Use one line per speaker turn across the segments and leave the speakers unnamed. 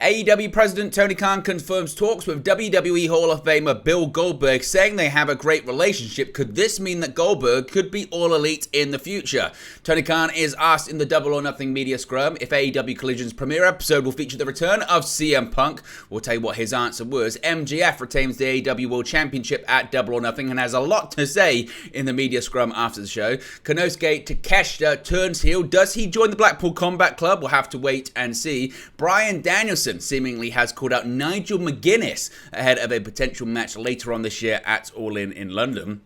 AEW President Tony Khan confirms talks with WWE Hall of Famer Bill Goldberg, saying they have a great relationship. Could this mean that Goldberg could be All Elite in the future? Tony Khan is asked in the Double or Nothing media scrum if AEW Collision's premiere episode will feature the return of CM Punk. We'll tell you what his answer was. MJF retains the AEW World Championship at Double or Nothing and has a lot to say in the media scrum after the show. Konosuke Takeshita turns heel. Does he join the Blackpool Combat Club? We'll have to wait and see. Bryan Danielson seemingly has called out Nigel McGuinness ahead of a potential match later on this year at All In London.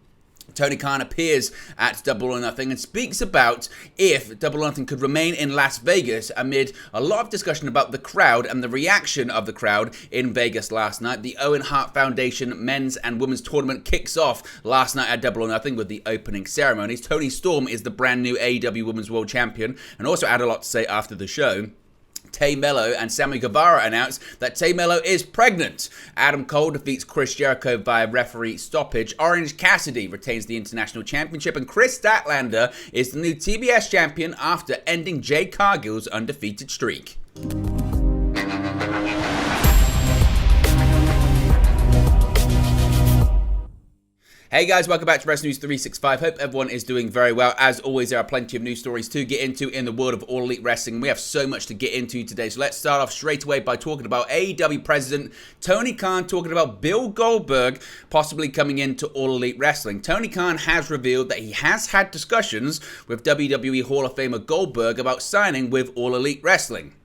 Tony Khan appears at Double or Nothing and speaks about if Double or Nothing could remain in Las Vegas amid a lot of discussion about the crowd and the reaction of the crowd in Vegas last night. The Owen Hart Foundation men's and women's tournament kicks off last night at Double or Nothing with the opening ceremonies. Toni Storm is the brand new AEW Women's World Champion and also had a lot to say after the show. Tay Mello and Sammy Guevara announced that Tay Mello is pregnant. Adam Cole defeats Chris Jericho via referee stoppage. Orange Cassidy retains the International Championship. And Chris Statlander is the new TBS champion after ending Jade Cargill's undefeated streak. Hey guys, welcome back to Wrestling News 365. Hope everyone is doing very well. As always, there are plenty of news stories to get into in the world of All Elite Wrestling. We have so much to get into today, so let's start off straight away by talking about AEW President Tony Khan talking about Bill Goldberg possibly coming into All Elite Wrestling. Tony Khan has revealed that he has had discussions with WWE Hall of Famer Goldberg about signing with All Elite Wrestling.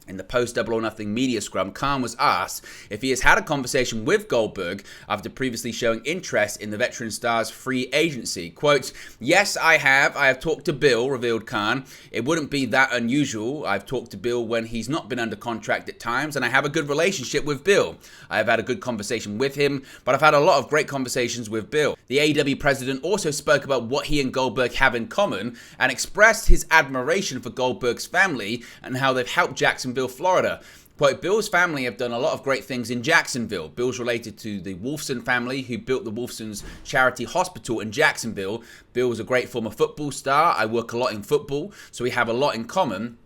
In the post-Double or Nothing media scrum, Khan was asked if he has had a conversation with Goldberg after previously showing interest in the veteran star's free agency. Quote, "Yes, I have. I have talked to Bill," revealed Khan. "It wouldn't be that unusual. I've talked to Bill when he's not been under contract at times, and I have a good relationship with Bill. I have had a good conversation with him, but I've had a lot of great conversations with Bill." The AEW president also spoke about what he and Goldberg have in common and expressed his admiration for Goldberg's family and how they've helped Jacksonville, Florida. Quote, "Bill's family have done a lot of great things in Jacksonville. Bill's related to the Wolfson family who built the Wolfson's charity hospital in Jacksonville. Bill was a great former football star. I work a lot in football, so we have a lot in common.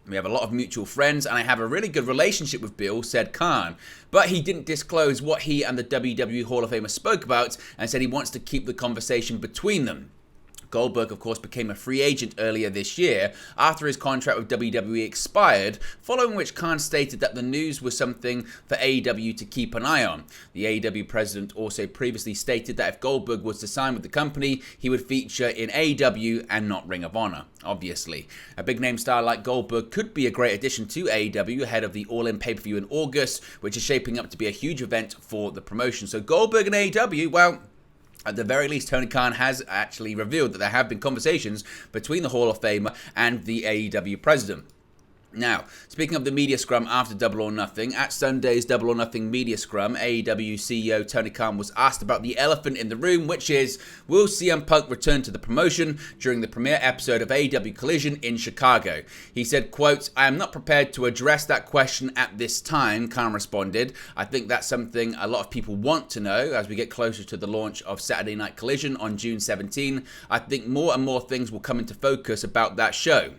We have a lot of mutual friends, and I have a really good relationship with Bill," said Khan. But he didn't disclose what he and the WWE Hall of Famer spoke about and said he wants to keep the conversation between them. Goldberg, of course, became a free agent earlier this year after his contract with WWE expired, following which Khan stated that the news was something for AEW to keep an eye on. The AEW president also previously stated that if Goldberg was to sign with the company, he would feature in AEW and not Ring of Honor, obviously. A big-name star like Goldberg could be a great addition to AEW ahead of the All In pay-per-view in August, which is shaping up to be a huge event for the promotion. So Goldberg and AEW, well, at the very least, Tony Khan has actually revealed that there have been conversations between the Hall of Famer and the AEW president. Now, speaking of the media scrum after Double or Nothing, at Sunday's Double or Nothing media scrum, AEW CEO Tony Khan was asked about the elephant in the room, which is, will CM Punk return to the promotion during the premiere episode of AEW Collision in Chicago? He said, quote, "I am not prepared to address that question at this time," Khan responded. "I think that's something a lot of people want to know as we get closer to the launch of Saturday Night Collision on June 17. I think more and more things will come into focus about that show.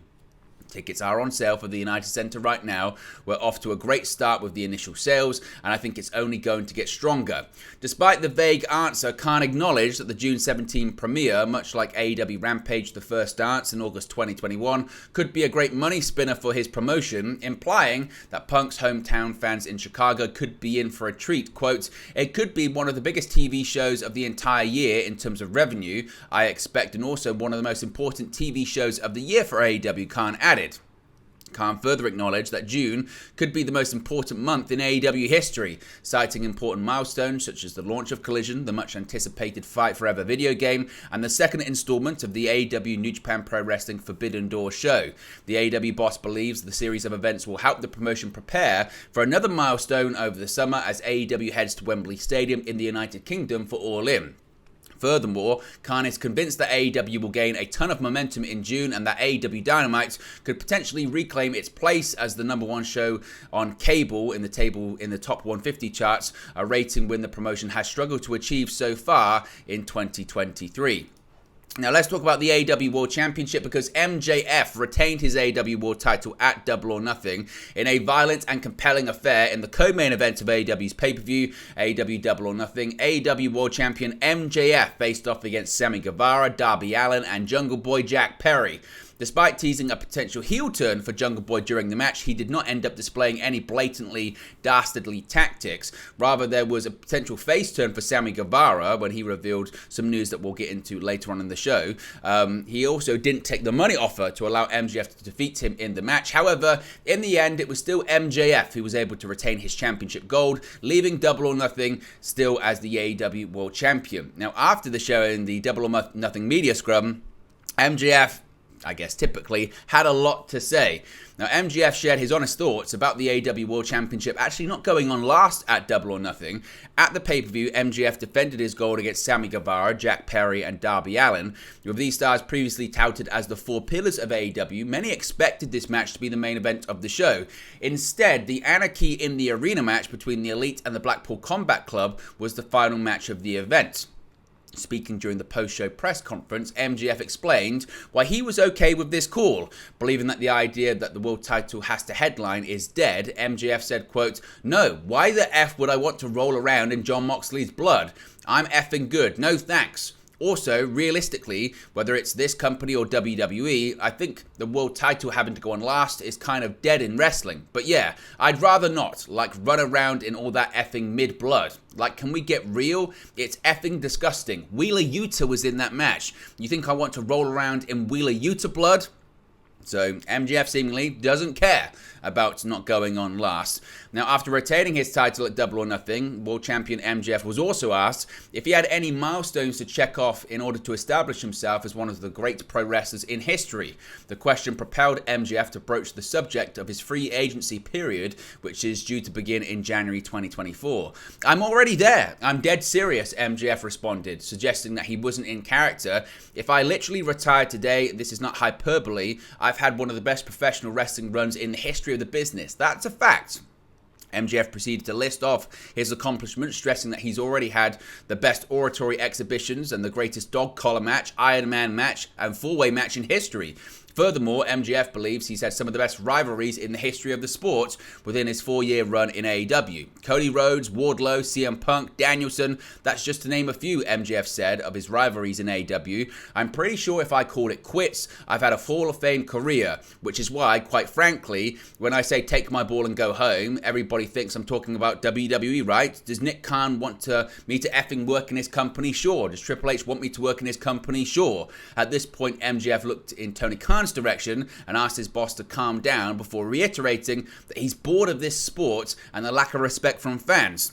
Tickets are on sale for the United Center right now. We're off to a great start with the initial sales, and I think it's only going to get stronger." Despite the vague answer, Khan acknowledged that the June 17 premiere, much like AEW Rampage The First Dance in August 2021, could be a great money spinner for his promotion, implying that Punk's hometown fans in Chicago could be in for a treat. Quote, "It could be one of the biggest TV shows of the entire year in terms of revenue, I expect, and also one of the most important TV shows of the year for AEW," Khan added. Khan further acknowledged that June could be the most important month in AEW history, citing important milestones such as the launch of Collision, the much-anticipated Fight Forever video game, and the second installment of the AEW New Japan Pro Wrestling Forbidden Door show. The AEW boss believes the series of events will help the promotion prepare for another milestone over the summer as AEW heads to Wembley Stadium in the United Kingdom for All In. Furthermore, Khan is convinced that AEW will gain a ton of momentum in June and that AEW Dynamite could potentially reclaim its place as the number one show on cable in the top 150 charts, a rating win the promotion has struggled to achieve so far in 2023. Now let's talk about the AEW World Championship, because MJF retained his AEW World title at Double or Nothing in a violent and compelling affair in the co-main event of AEW's pay-per-view, AEW Double or Nothing. AEW World Champion MJF faced off against Sammy Guevara, Darby Allin, and Jungle Boy Jack Perry. Despite teasing a potential heel turn for Jungle Boy during the match, he did not end up displaying any blatantly dastardly tactics. Rather, there was a potential face turn for Sammy Guevara when he revealed some news that we'll get into later on in the show. He also didn't take the money offer to allow MJF to defeat him in the match. However, in the end, it was still MJF who was able to retain his championship gold, leaving Double or Nothing still as the AEW World Champion. Now, after the show in the Double or Nothing media scrum, MJF, I guess typically, had a lot to say. Now, MJF shared his honest thoughts about the AEW World Championship actually not going on last at Double or Nothing. At the pay-per-view, MJF defended his gold against Sammy Guevara, Jack Perry, and Darby Allin. With these stars previously touted as the four pillars of AEW, many expected this match to be the main event of the show. Instead, the Anarchy in the Arena match between the Elite and the Blackpool Combat Club was the final match of the event. Speaking during the post-show press conference, MJF explained why he was okay with this call. Believing that the idea that the world title has to headline is dead, MJF said, quote, "No, why the F would I want to roll around in Jon Moxley's blood? I'm effing good, no thanks. Also, realistically, whether it's this company or WWE, I think the world title having to go on last is kind of dead in wrestling. But yeah, I'd rather not, run around in all that effing mid-blood. Can we get real? It's effing disgusting. Wheeler Yuta was in that match. You think I want to roll around in Wheeler Yuta blood?" So MJF seemingly doesn't care about not going on last. Now, after retaining his title at Double or Nothing, World Champion MJF was also asked if he had any milestones to check off in order to establish himself as one of the great pro wrestlers in history. The question propelled MJF to broach the subject of his free agency period, which is due to begin in January 2024. "I'm already there. I'm dead serious," MJF responded, suggesting that he wasn't in character. "If I literally retired today, this is not hyperbole. I've had one of the best professional wrestling runs in the history of the business. That's a fact." MJF proceeded to list off his accomplishments, stressing that he's already had the best oratory exhibitions and the greatest dog collar match, Iron Man match, and four-way match in history. Furthermore, MJF believes he's had some of the best rivalries in the history of the sport within his 4-year run in AEW. Cody Rhodes, Wardlow, CM Punk, Danielson, that's just to name a few, MJF said, of his rivalries in AEW. "I'm pretty sure if I call it quits, I've had a Hall of Fame career, which is why, quite frankly, when I say take my ball and go home, everybody thinks I'm talking about WWE, right? Does Nick Khan want me to effing work in his company? Sure. Does Triple H want me to work in his company? Sure." At this point, MJF looked in Tony Khan's direction and asked his boss to calm down before reiterating that he's bored of this sport and the lack of respect from fans.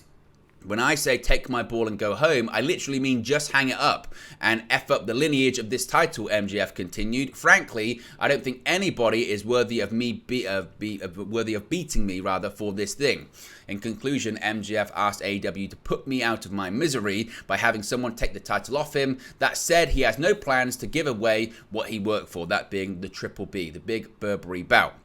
"When I say take my ball and go home, I literally mean just hang it up and F up the lineage of this title," MJF continued. "Frankly, I don't think anybody is worthy of beating me for this thing." In conclusion, MJF asked AEW to put me out of my misery by having someone take the title off him. That said, he has no plans to give away what he worked for, that being the Triple B, the Big Burberry bout.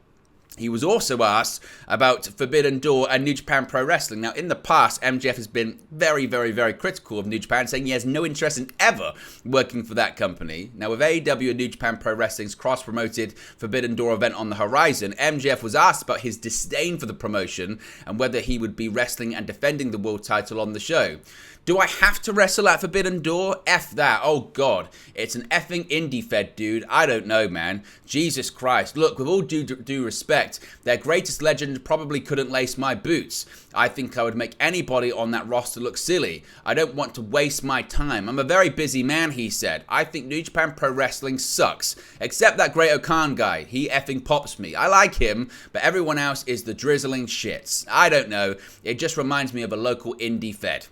He was also asked about Forbidden Door and New Japan Pro Wrestling. Now, in the past, MJF has been very, very, very critical of New Japan, saying he has no interest in ever working for that company. Now, with AEW and New Japan Pro Wrestling's cross-promoted Forbidden Door event on the horizon, MJF was asked about his disdain for the promotion and whether he would be wrestling and defending the world title on the show. "Do I have to wrestle at Forbidden Door? F that. Oh, God. It's an effing indie fed, dude. I don't know, man. Jesus Christ. Look, with all due respect, their greatest legend probably couldn't lace my boots. I think I would make anybody on that roster look silly. I don't want to waste my time. I'm a very busy man," he said. "I think New Japan Pro Wrestling sucks. Except that Great-O-Khan guy. He effing pops me. I like him, but everyone else is the drizzling shits. I don't know. It just reminds me of a local indie fed."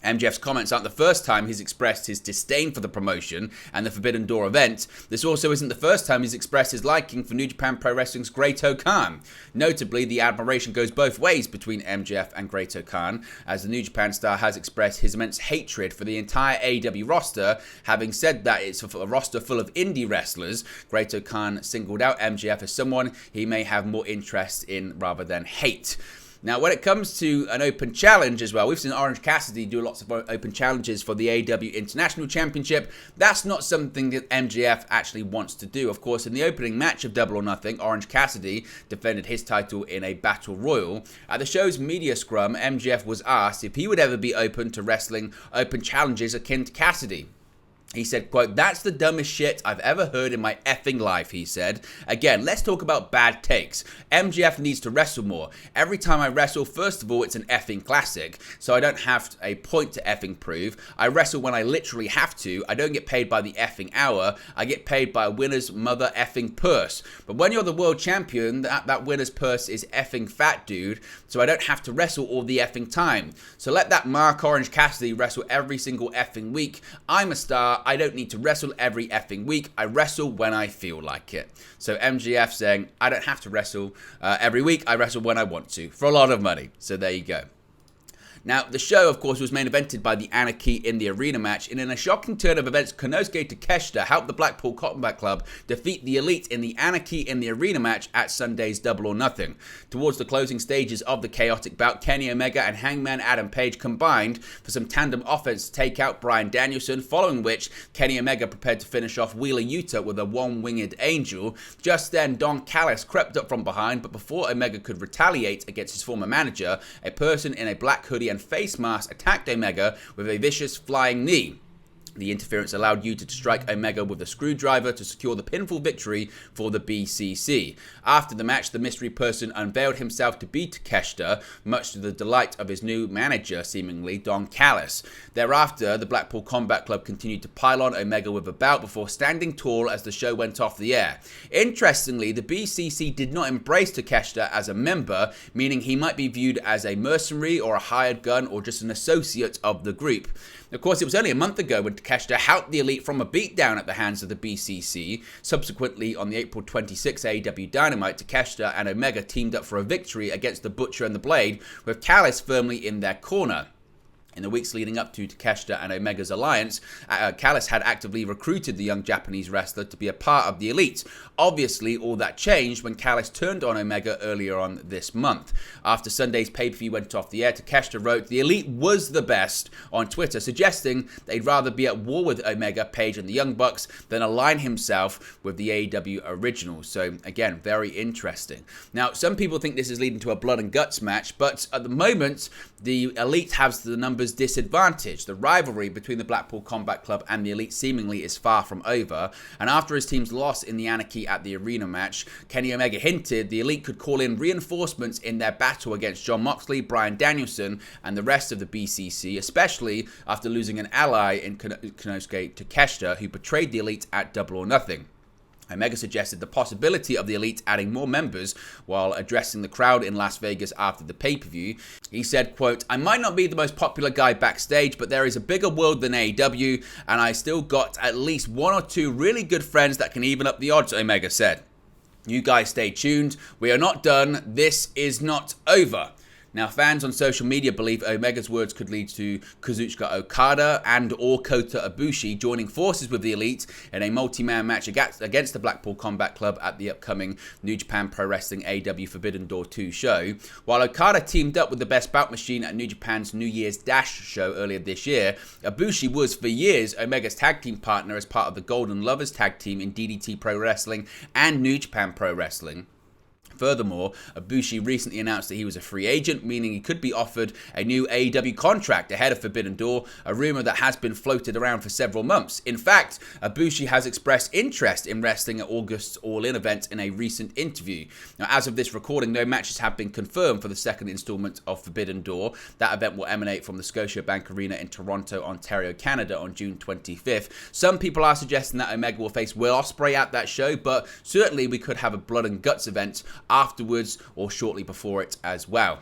MJF's comments aren't the first time he's expressed his disdain for the promotion and the Forbidden Door event. This also isn't the first time he's expressed his liking for New Japan Pro Wrestling's Great-O-Khan. Notably, the admiration goes both ways between MJF and Great-O-Khan, as the New Japan star has expressed his immense hatred for the entire AEW roster. Having said that it's a roster full of indie wrestlers, Great-O-Khan singled out MJF as someone he may have more interest in rather than hate. Now, when it comes to an open challenge as well, we've seen Orange Cassidy do lots of open challenges for the AEW International Championship. That's not something that MJF actually wants to do. Of course, in the opening match of Double or Nothing, Orange Cassidy defended his title in a battle royal. At the show's media scrum, MJF was asked if he would ever be open to wrestling open challenges akin to Cassidy. He said, quote, "That's the dumbest shit I've ever heard in my effing life," he said. Again, let's talk about bad takes. MJF needs to wrestle more. Every time I wrestle, first of all, it's an effing classic, so I don't have a point to effing prove. I wrestle when I literally have to. I don't get paid by the effing hour. I get paid by a winner's mother effing purse. But when you're the world champion, that winner's purse is effing fat, dude, so I don't have to wrestle all the effing time. So let that Mark Orange Cassidy wrestle every single effing week. I'm a star. I don't need to wrestle every effing week. I wrestle when I feel like it. So MJF saying, I don't have to wrestle every week. I wrestle when I want to for a lot of money. So there you go. Now, the show, of course, was main evented by the Anarchy in the Arena match, and in a shocking turn of events, Konosuke Takeshita helped the Blackpool Combat Club defeat the Elite in the Anarchy in the Arena match at Sunday's Double or Nothing. Towards the closing stages of the chaotic bout, Kenny Omega and Hangman Adam Page combined for some tandem offense to take out Bryan Danielson, following which Kenny Omega prepared to finish off Wheeler Yuta with a one-winged angel. Just then, Don Callis crept up from behind, but before Omega could retaliate against his former manager, a person in a black hoodie and face mask attacked Omega with a vicious flying knee. The interference allowed Yuta to strike Omega with a screwdriver to secure the pinfall victory for the BCC. After the match, the mystery person unveiled himself to be Takeshita, much to the delight of his new manager, seemingly, Don Callis. Thereafter, the Blackpool Combat Club continued to pile on Omega with a bout before standing tall as the show went off the air. Interestingly, the BCC did not embrace Takeshita as a member, meaning he might be viewed as a mercenary or a hired gun or just an associate of the group. Of course, it was only a month ago when Takeshita helped the Elite from a beatdown at the hands of the BCC. Subsequently, on the April 26 AEW Dynamite, Takeshita and Omega teamed up for a victory against the Butcher and the Blade, with Callis firmly in their corner. In the weeks leading up to Takeshita and Omega's alliance, Callis had actively recruited the young Japanese wrestler to be a part of the Elite. Obviously, all that changed when Callis turned on Omega earlier on this month. After Sunday's pay-per-view went off the air, Takeshita wrote, "The Elite was the best" on Twitter, suggesting they'd rather be at war with Omega, Page, and the Young Bucks than align himself with the AEW originals. So, again, very interesting. Now, some people think this is leading to a blood and guts match, but at the moment, the Elite has the numbers disadvantage. The rivalry between the Blackpool Combat Club and the Elite seemingly is far from over, and after his team's loss in the Anarchy at the Arena match, Kenny Omega hinted the Elite could call in reinforcements in their battle against Jon Moxley, Bryan Danielson, and the rest of the BCC, especially after losing an ally in Konosuke Takeshita, who betrayed the Elite at Double or Nothing. Omega suggested the possibility of the Elite adding more members while addressing the crowd in Las Vegas after the pay-per-view. He said, quote, "I might not be the most popular guy backstage, but there is a bigger world than AEW, and I still got at least one or two really good friends that can even up the odds," Omega said. "You guys stay tuned. We are not done. This is not over." Now, fans on social media believe Omega's words could lead to Kazuchika Okada and or Kota Ibushi joining forces with the Elite in a multi-man match against the Blackpool Combat Club at the upcoming New Japan Pro Wrestling AEW Forbidden Door 2 show. While Okada teamed up with the Best Bout Machine at New Japan's New Year's Dash show earlier this year, Ibushi was for years Omega's tag team partner as part of the Golden Lovers tag team in DDT Pro Wrestling and New Japan Pro Wrestling. Furthermore, Ibushi recently announced that he was a free agent, meaning he could be offered a new AEW contract ahead of Forbidden Door, a rumor that has been floated around for several months. In fact, Ibushi has expressed interest in wrestling at August's All-In event in a recent interview. Now, as of this recording, no matches have been confirmed for the second installment of Forbidden Door. That event will emanate from the Scotiabank Arena in Toronto, Ontario, Canada on June 25th. Some people are suggesting that Omega will face Will Ospreay at that show, but certainly we could have a blood and guts event afterwards or shortly before it as well.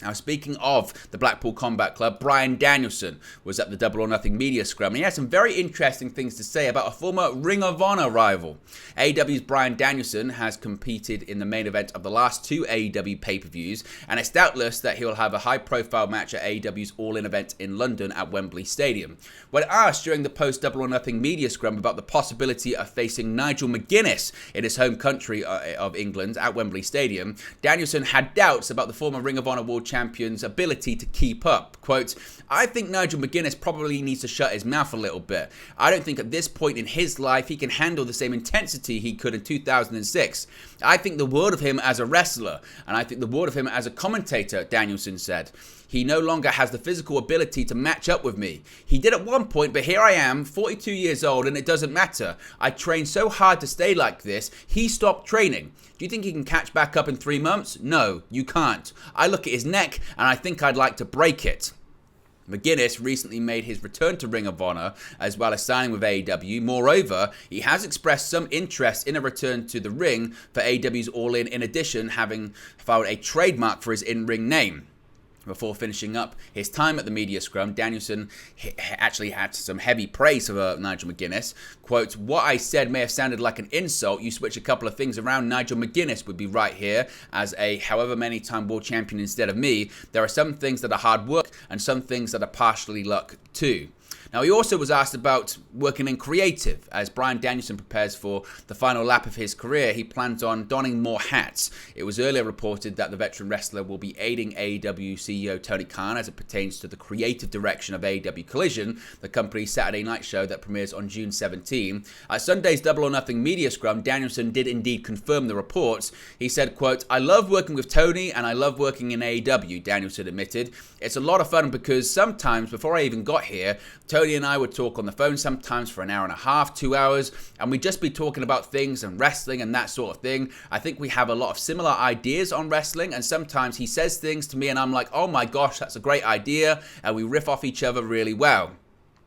Now, speaking of the Blackpool Combat Club, Bryan Danielson was at the Double or Nothing media scrum, and he had some very interesting things to say about a former Ring of Honor rival. AEW's Bryan Danielson has competed in the main event of the last two AEW pay-per-views, and it's doubtless that he will have a high-profile match at AEW's All-In event in London at Wembley Stadium. When asked during the post-Double or Nothing media scrum about the possibility of facing Nigel McGuinness in his home country of England at Wembley Stadium, Danielson had doubts about the former Ring of Honor World Champion's ability to keep up. Quote, "I think Nigel McGuinness probably needs to shut his mouth a little bit. I don't think at this point in his life he can handle the same intensity he could in 2006. I think the world of him as a wrestler, and I think the world of him as a commentator," Danielson said. "He no longer has the physical ability to match up with me. He did at one point, but here I am, 42 years old, and it doesn't matter. I trained so hard to stay like this. He stopped training. Do you think he can catch back up in 3 months? No, you can't. I look at his neck, and I think I'd like to break it." McGuinness recently made his return to Ring of Honor, as well as signing with AEW. Moreover, he has expressed some interest in a return to the ring for AEW's All-In, in addition having filed a trademark for his in-ring name. Before finishing up his time at the media scrum, Danielson actually had some heavy praise for Nigel McGuinness. Quote, "What I said may have sounded like an insult. You switch a couple of things around, Nigel McGuinness would be right here as a however many time world champion instead of me. There are some things that are hard work and some things that are partially luck too." Now, he also was asked about working in creative. As Bryan Danielson prepares for the final lap of his career, he plans on donning more hats. It was earlier reported that the veteran wrestler will be aiding AEW CEO Tony Khan as it pertains to the creative direction of AEW Collision, the company's Saturday night show that premieres on June 17. At Sunday's Double or Nothing media scrum, Danielson did indeed confirm the reports. He said, quote, "I love working with Tony and I love working in AEW, Danielson admitted. "It's a lot of fun because sometimes before I even got here, Tony and I would talk on the phone sometimes for an hour and a half, 2 hours, and we'd just be talking about things and wrestling and that sort of thing. I think we have a lot of similar ideas on wrestling, and sometimes he says things to me and I'm like, oh my gosh, that's a great idea, and we riff off each other really well.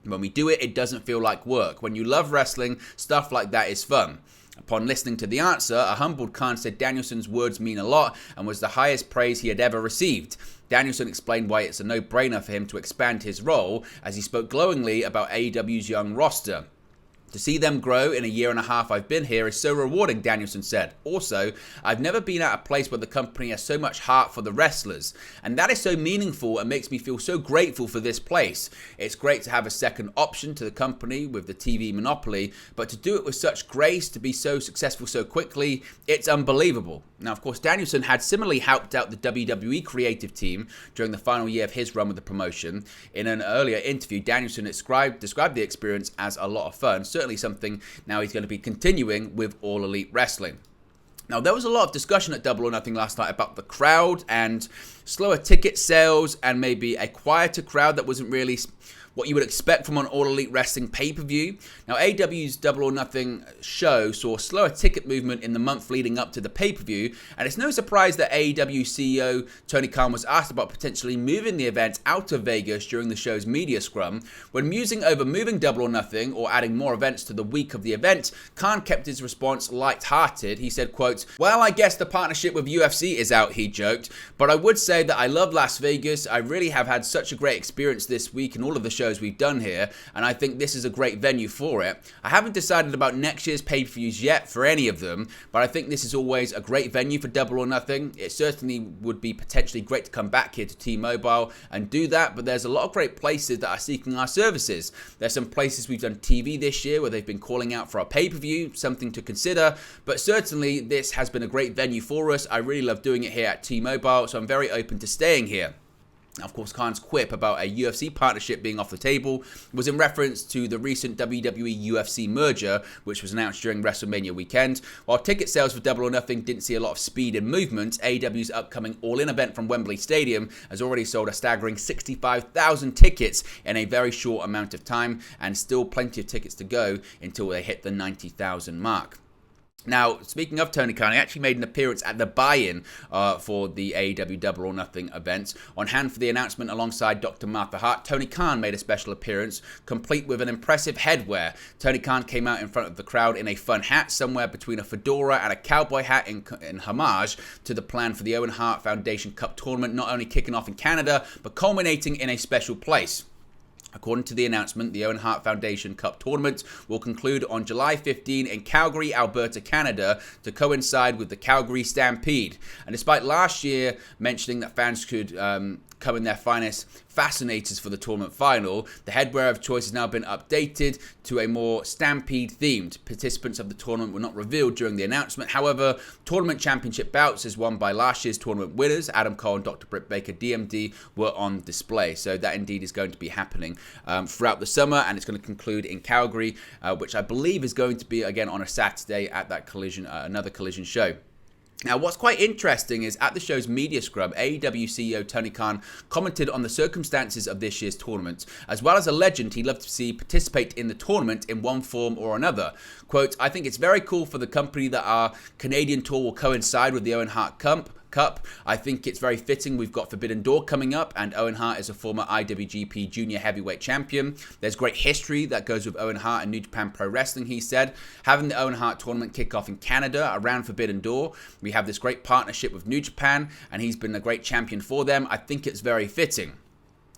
When we do it, it doesn't feel like work. When you love wrestling, stuff like that is fun." Upon listening to the answer, a humbled Khan said Danielson's words mean a lot and was the highest praise he had ever received. Danielson explained why it's a no-brainer for him to expand his role as he spoke glowingly about AEW's young roster. "To see them grow in a year and a half I've been here is so rewarding," Danielson said. "Also, I've never been at a place where the company has so much heart for the wrestlers. And that is so meaningful and makes me feel so grateful for this place. It's great to have a second option to the company with the TV monopoly, but to do it with such grace, to be so successful so quickly, it's unbelievable." Now, of course, Danielson had similarly helped out the WWE creative team during the final year of his run with the promotion. In an earlier interview, Danielson described the experience as a lot of fun. Certainly something now he's going to be continuing with All Elite Wrestling. Now, there was a lot of discussion at Double or Nothing last night about the crowd and slower ticket sales and maybe a quieter crowd that wasn't really what you would expect from an All Elite Wrestling pay-per-view. Now, AEW's Double or Nothing show saw slower ticket movement in the month leading up to the pay-per-view, and it's no surprise that AEW CEO Tony Khan was asked about potentially moving the event out of Vegas during the show's media scrum. When musing over moving Double or Nothing or adding more events to the week of the event, Khan kept his response light-hearted. He said, quote, "Well, I guess the partnership with UFC is out," he joked, "but I would say that I love Las Vegas. I really have had such a great experience this week in all of the shows we've done here, and I think this is a great venue for it. I haven't decided about next year's pay-per-views yet for any of them, but I think this is always a great venue for Double or Nothing. It certainly would be potentially great to come back here to T-Mobile and do that, but there's a lot of great places that are seeking our services. There's some places we've done TV this year where they've been calling out for our pay-per-view, something to consider, but certainly this has been a great venue for us. I really love doing it here at T-Mobile, so I'm very open to staying here." Of course, Khan's quip about a UFC partnership being off the table was in reference to the recent WWE-UFC merger, which was announced during WrestleMania weekend. While ticket sales for Double or Nothing didn't see a lot of speed and movement, AEW's upcoming All-In event from Wembley Stadium has already sold a staggering 65,000 tickets in a very short amount of time, and still plenty of tickets to go until they hit the 90,000 mark. Now, speaking of Tony Khan, he actually made an appearance at the buy-in for the AEW Double or Nothing event. On hand for the announcement alongside Dr. Martha Hart, Tony Khan made a special appearance, complete with an impressive headwear. Tony Khan came out in front of the crowd in a fun hat, somewhere between a fedora and a cowboy hat in homage to the plan for the Owen Hart Foundation Cup tournament, not only kicking off in Canada, but culminating in a special place. According to the announcement, the Owen Hart Foundation Cup tournament will conclude on July 15 in Calgary, Alberta, Canada, to coincide with the Calgary Stampede. And despite last year mentioning that fans could come in their finest fascinators for the tournament final, the headwear of choice has now been updated to a more Stampede themed. Participants of the tournament were not revealed during the announcement. However, tournament championship bouts as won by last year's tournament winners, Adam Cole and Dr. Britt Baker, DMD, were on display. So that indeed is going to be happening throughout the summer, and it's going to conclude in Calgary, which I believe is going to be again on a Saturday at that Collision, another Collision show. Now, what's quite interesting is at the show's media scrum, AEW CEO Tony Khan commented on the circumstances of this year's tournament, as well as a legend he'd love to see participate in the tournament in one form or another. Quote, "I think it's very cool for the company that our Canadian tour will coincide with the Owen Hart Cup. I think it's very fitting. We've got Forbidden Door coming up, and Owen Hart is a former IWGP Junior Heavyweight Champion. There's great history that goes with Owen Hart and New Japan Pro Wrestling," he said. "Having the Owen Hart tournament kick off in Canada around Forbidden Door, we have this great partnership with New Japan, and he's been a great champion for them. I think it's very fitting."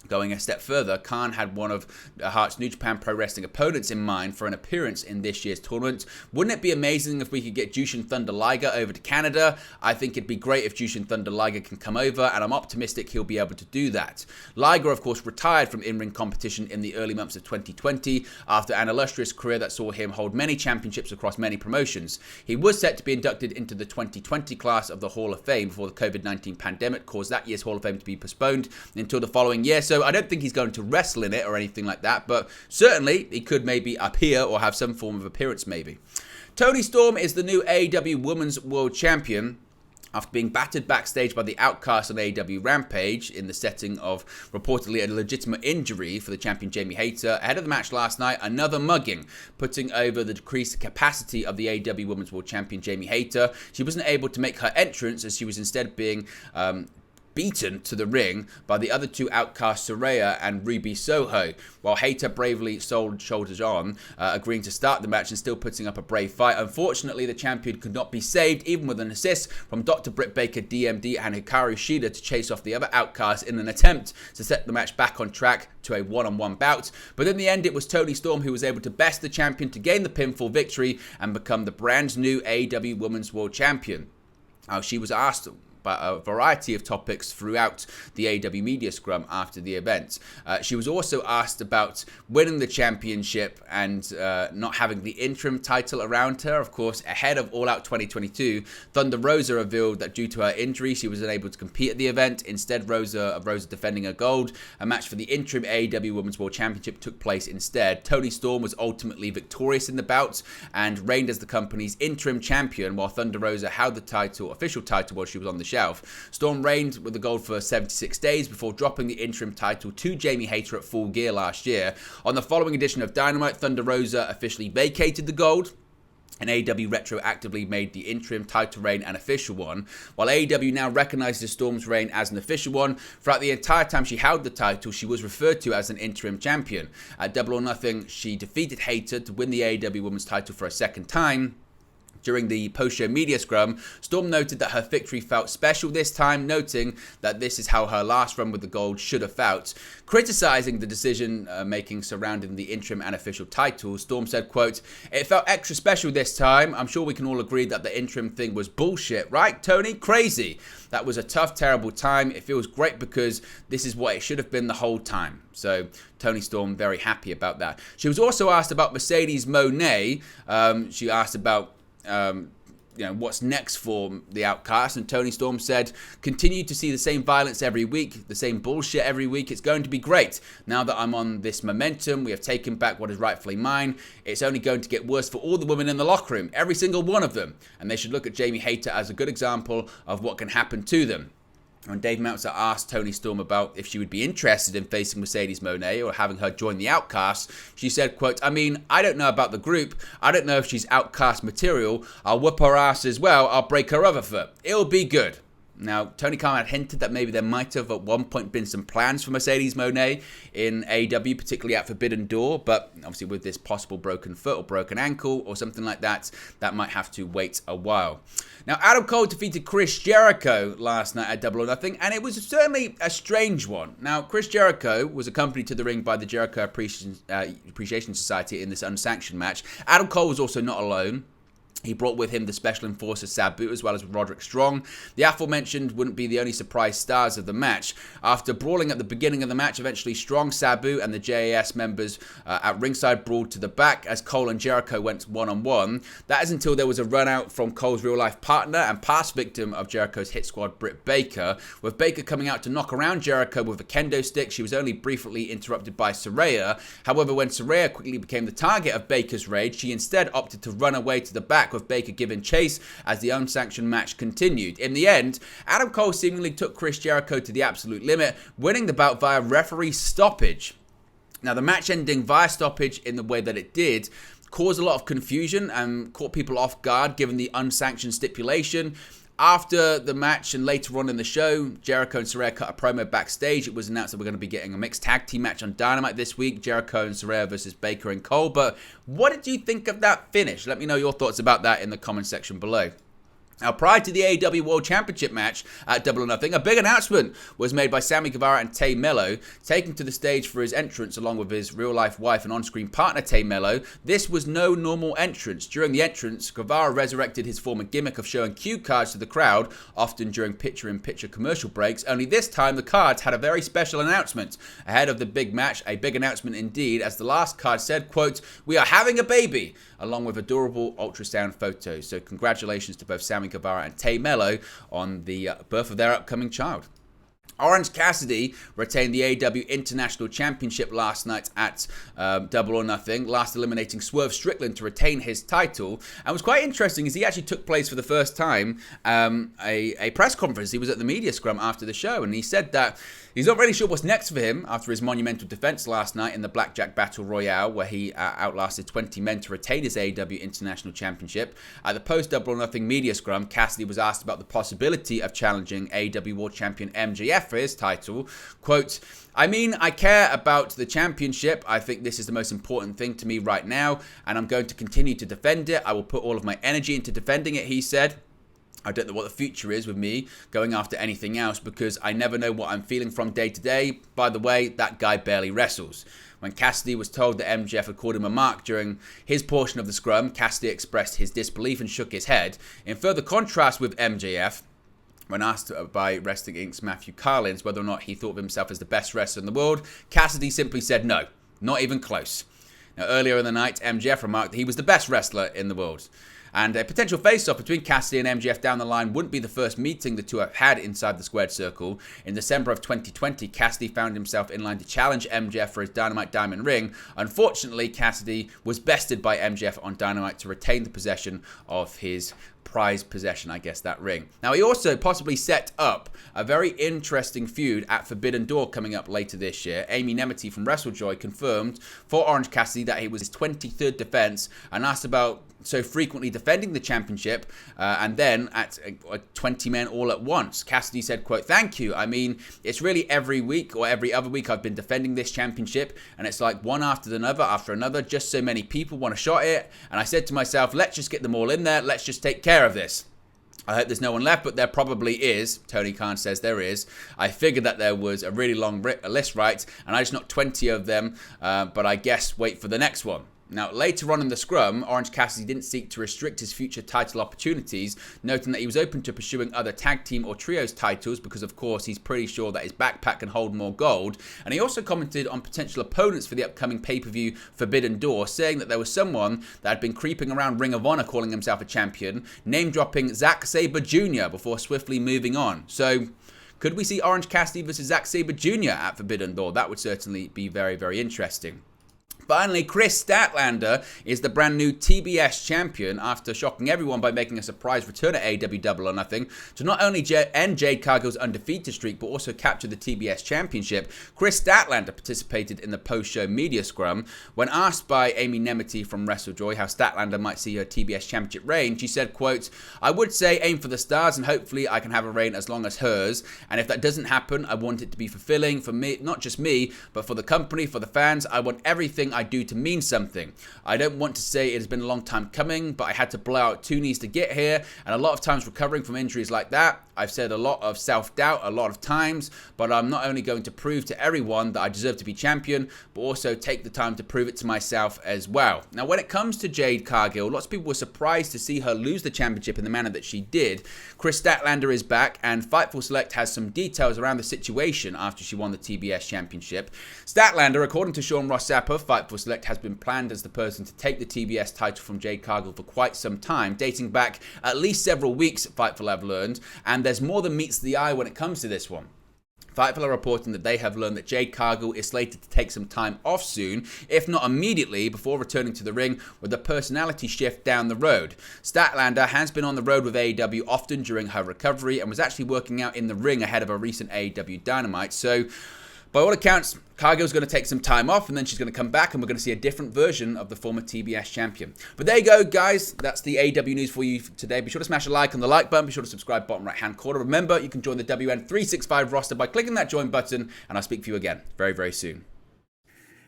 Going a step further, Khan had one of Hart's New Japan Pro Wrestling opponents in mind for an appearance in this year's tournament. "Wouldn't it be amazing if we could get Jushin Thunder Liger over to Canada? I think it'd be great if Jushin Thunder Liger can come over, and I'm optimistic he'll be able to do that." Liger, of course, retired from in-ring competition in the early months of 2020 after an illustrious career that saw him hold many championships across many promotions. He was set to be inducted into the 2020 class of the Hall of Fame before the COVID-19 pandemic caused that year's Hall of Fame to be postponed until the following year. So I don't think he's going to wrestle in it or anything like that, but certainly he could maybe appear or have some form of appearance maybe. Toni Storm is the new AEW Women's World Champion after being battered backstage by the Outcast on AEW Rampage in the setting of reportedly a legitimate injury for the champion Jamie Hayter. Ahead of the match last night, another mugging, putting over the decreased capacity of the AEW Women's World Champion Jamie Hayter. She wasn't able to make her entrance as she was instead being beaten to the ring by the other two outcasts, Saraya and Ruby Soho, while Hayter bravely sold shoulders on, agreeing to start the match and still putting up a brave fight. Unfortunately, the champion could not be saved, even with an assist from Dr. Britt Baker, DMD, and Hikaru Shida to chase off the other outcasts in an attempt to set the match back on track to a one-on-one bout. But in the end, it was Toni Storm who was able to best the champion to gain the pinfall victory and become the brand new AEW Women's World Champion. She was asked by a variety of topics throughout the AEW media scrum after the event. She was also asked about winning the championship and not having the interim title around her. Of course, ahead of All Out 2022, Thunder Rosa revealed that due to her injury, she was unable to compete at the event. Instead, Rosa defending her gold. A match for the interim AEW Women's World Championship took place instead. Toni Storm was ultimately victorious in the bout and reigned as the company's interim champion, while Thunder Rosa held the official title while she was on the shelf. Storm reigned with the gold for 76 days before dropping the interim title to Jamie Hayter at Full Gear last year. On the following edition of Dynamite, Thunder Rosa officially vacated the gold, and AEW retroactively made the interim title reign an official one, while AEW now recognises Storm's reign as an official one. Throughout the entire time she held the title, she was referred to as an interim champion. At Double or Nothing, she defeated Hayter to win the AEW Women's title for a second time. During the post-show media scrum, Storm noted that her victory felt special this time, noting that this is how her last run with the gold should have felt. Criticising the decision-making surrounding the interim and official titles, Storm said, quote, "It felt extra special this time. I'm sure we can all agree that the interim thing was bullshit, right, Tony? Crazy. That was a tough, terrible time. It feels great because this is what it should have been the whole time." So Toni Storm very happy about that. She was also asked about Mercedes Moné. She asked about what's next for the Outcast, and Toni Storm said, "Continue to see the same violence every week, the same bullshit every week. It's going to be great. Now that I'm on this momentum, we have taken back what is rightfully mine. It's only going to get worse for all the women in the locker room, every single one of them, and they should look at Jamie Hayter as a good example of what can happen to them." When Dave Meltzer asked Toni Storm about if she would be interested in facing Mercedes Moné or having her join the Outcasts, she said, quote, I mean, I don't know about the group. I don't know if she's Outcast material. I'll whoop her ass as well. I'll break her other foot. It'll be good. Now, Tony Khan had hinted that maybe there might have at one point been some plans for Mercedes Moné in AEW, particularly at Forbidden Door, but obviously with this possible broken foot or broken ankle or something like that, that might have to wait a while. Now, Adam Cole defeated Chris Jericho last night at Double or Nothing, and it was certainly a strange one. Now, Chris Jericho was accompanied to the ring by the Jericho Appreciation Society in this unsanctioned match. Adam Cole was also not alone. He brought with him the Special Enforcer Sabu as well as Roderick Strong. The aforementioned wouldn't be the only surprise stars of the match. After brawling at the beginning of the match, eventually Strong, Sabu and the JAS members at ringside brawled to the back as Cole and Jericho went one-on-one. That is until there was a run out from Cole's real-life partner and past victim of Jericho's hit squad, Britt Baker. With Baker coming out to knock around Jericho with a kendo stick, she was only briefly interrupted by Saraya. However, when Saraya quickly became the target of Baker's rage, she instead opted to run away to the back, with Baker giving chase as the unsanctioned match continued. In the end, Adam Cole seemingly took Chris Jericho to the absolute limit, winning the bout via referee stoppage. Now, the match ending via stoppage in the way that it did caused a lot of confusion and caught people off guard given the unsanctioned stipulation. After the match and later on in the show, Jericho and Saraya cut a promo backstage. It was announced that we're going to be getting a mixed tag team match on Dynamite this week. Jericho and Saraya versus Baker and Cole. But what did you think of that finish? Let me know your thoughts about that in the comment section below. Now, prior to the AEW World Championship match at Double or Nothing, a big announcement was made by Sammy Guevara and Tay Mello, taking to the stage for his entrance along with his real-life wife and on-screen partner, Tay Mello. This was no normal entrance. During the entrance, Guevara resurrected his former gimmick of showing cue cards to the crowd, often during picture-in-picture commercial breaks, only this time the cards had a very special announcement. Ahead of the big match, a big announcement indeed, as the last card said, quote, "We are having a baby," along with adorable ultrasound photos. So congratulations to both Sammy Guevara and Tay Mello on the birth of their upcoming child. Orange Cassidy retained the AEW International Championship last night at Double or Nothing, last eliminating Swerve Strickland to retain his title. And what's quite interesting is he actually took place for the first time a press conference. He was at the media scrum after the show, and he said that he's not really sure what's next for him after his monumental defense last night in the Blackjack Battle Royale, where he outlasted 20 men to retain his AEW International Championship. At the post-Double or Nothing media scrum, Cassidy was asked about the possibility of challenging AEW World Champion MJF for his title. Quote, "I mean, I care about the championship. I think this is the most important thing to me right now, and I'm going to continue to defend it. I will put all of my energy into defending it," he said. "I don't know what the future is with me going after anything else because I never know what I'm feeling from day to day. By the way, that guy barely wrestles." When Cassidy was told that MJF had called him a mark during his portion of the scrum, Cassidy expressed his disbelief and shook his head. In further contrast with MJF, when asked by Wrestling Inc.'s Matthew Carlins whether or not he thought of himself as the best wrestler in the world, Cassidy simply said no, not even close. Now, earlier in the night, MJF remarked that he was the best wrestler in the world. And a potential face-off between Cassidy and MJF down the line wouldn't be the first meeting the two have had inside the squared circle. In December of 2020, Cassidy found himself in line to challenge MJF for his Dynamite Diamond ring. Unfortunately, Cassidy was bested by MJF on Dynamite to retain the possession of his prized possession, I guess, that ring. Now, he also possibly set up a very interesting feud at Forbidden Door coming up later this year. Amy Nemeti from WrestleJoy confirmed for Orange Cassidy that it was his 23rd defense, and asked about so frequently defending the championship and then at 20 men all at once. Cassidy said, quote, "Thank you. I mean, it's really every week or every other week I've been defending this championship, and it's like one after another, just so many people want a shot at it. And I said to myself, let's just get them all in there. Let's just take care of this. I hope there's no one left, but there probably is." Tony Khan says there is. "I figured that there was a really long list, right? And I just knocked 20 of them, but I guess wait for the next one." Now, later on in the scrum, Orange Cassidy didn't seek to restrict his future title opportunities, noting that he was open to pursuing other tag team or trios titles because, of course, he's pretty sure that his backpack can hold more gold. And he also commented on potential opponents for the upcoming pay-per-view Forbidden Door, saying that there was someone that had been creeping around Ring of Honor calling himself a champion, name-dropping Zack Sabre Jr. before swiftly moving on. So, could we see Orange Cassidy versus Zack Sabre Jr. at Forbidden Door? That would certainly be very, very interesting. Finally, Chris Statlander is the brand new TBS champion after shocking everyone by making a surprise return at AEW Double or Nothing to not only end Jade Cargill's undefeated streak but also capture the TBS championship. Chris Statlander participated in the post-show media scrum. When asked by Amy Nemety from WrestleJoy how Statlander might see her TBS championship reign, she said, quote, "I would say aim for the stars and hopefully I can have a reign as long as hers, and if that doesn't happen, I want it to be fulfilling for me, not just me, but for the company, for the fans. I want everything I do to mean something. I don't want to say it has been a long time coming, but I had to blow out 2 knees to get here, and a lot of times recovering from injuries like that. I've said a lot of self-doubt a lot of times, but I'm not only going to prove to everyone that I deserve to be champion, but also take the time to prove it to myself as well." Now, when it comes to Jade Cargill, lots of people were surprised to see her lose the championship in the manner that she did. Chris Statlander is back, and Fightful Select has some details around the situation after she won the TBS championship. Statlander, according to Sean Ross Sapp of Fightful Select, has been planned as the person to take the TBS title from Jade Cargill for quite some time, dating back at least several weeks, Fightful have learned, and there's more than meets the eye when it comes to this one. Fightful are reporting that they have learned that Jade Cargill is slated to take some time off soon, if not immediately, before returning to the ring with a personality shift down the road. Statlander has been on the road with AEW often during her recovery and was actually working out in the ring ahead of a recent AEW Dynamite, so by all accounts, Cargill's going to take some time off and then she's going to come back and we're going to see a different version of the former TBS champion. But there you go, guys. That's the AEW news for you today. Be sure to smash a like on the like button. Be sure to subscribe bottom right-hand corner. Remember, you can join the WN365 roster by clicking that join button, and I'll speak to you again very, very soon.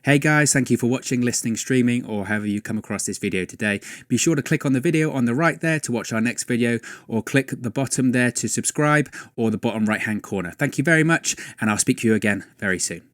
Hey guys, thank you for watching, listening, streaming, or however you come across this video today. Be sure to click on the video on the right there to watch our next video, or click the bottom there to subscribe, or the bottom right hand corner. Thank you very much, and I'll speak to you again very soon.